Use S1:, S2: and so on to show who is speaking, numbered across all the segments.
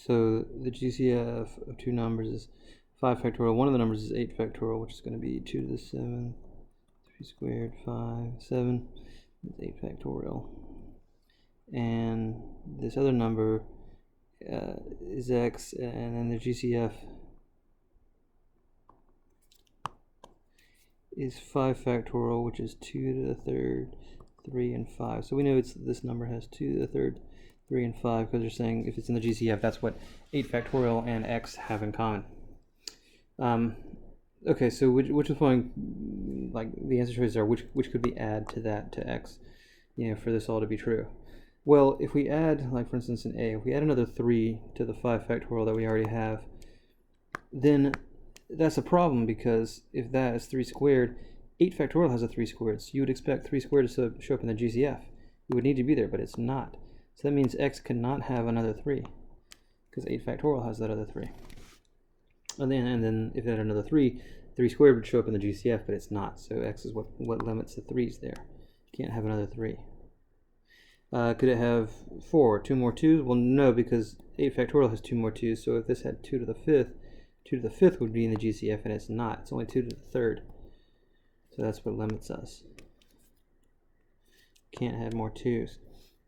S1: So the GCF of two numbers is 5 factorial. One of the numbers is 8 factorial, which is going to be 2 to the 7, 3 squared, 5, 7. It's 8 factorial. And this other number is x, and then the GCF is 5 factorial, which is 2 to the third, 3, and 5. So we know this number has 2 to the third, 3, and 5, because they're saying if it's in the GCF, that's what 8 factorial and x have in common. Okay, so which is following, like the answer choices are which could we add to that, to x, for this all to be true? Well, if we add, like for instance in A, if we add another 3 to the 5 factorial that we already have, then that's a problem, because if that is 3 squared, 8 factorial has a 3 squared, so you would expect 3 squared to show up in the GCF. It would need to be there, but it's not. So that means x cannot have another 3, because 8 factorial has that other 3. And then if it had another 3, 3 squared would show up in the GCF, but it's not. So x is what limits the 3's there. You can't have another 3. Could it have 4, 2 more 2's? Well, no, because 8 factorial has 2 more 2's, so if this had 2 to the 5th, 2 to the 5th would be in the GCF, and it's not. It's only 2 to the 3rd. So that's what limits us. Can't have more 2's.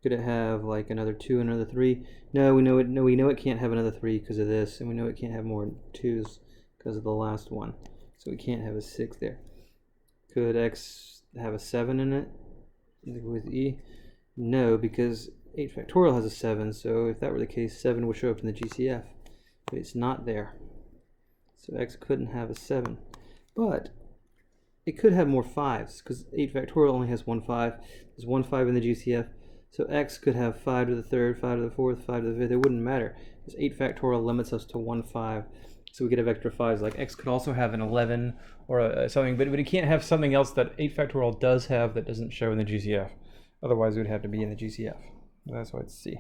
S1: Could it have like another 2 and another 3? No, we know it. No, we know it can't have another 3 because of this, and we know it can't have more 2's because of the last one. So we can't have a 6 there. Could x have a 7 in it with E? No, because 8 factorial has a 7, so if that were the case, 7 would show up in the GCF, but it's not there. So x couldn't have a 7. But it could have more 5's, because 8 factorial only has 1 5. There's 1 5 in the GCF, so x could have 5 to the 3rd, 5 to the 4th, 5 to the 5th. It wouldn't matter, because 8 factorial limits us to 1 5. So we could have extra 5's. Like x could also have an 11 or something, but it can't have something else that 8 factorial does have that doesn't show in the GCF. Otherwise, it would have to be in the GCF. That's why it's C.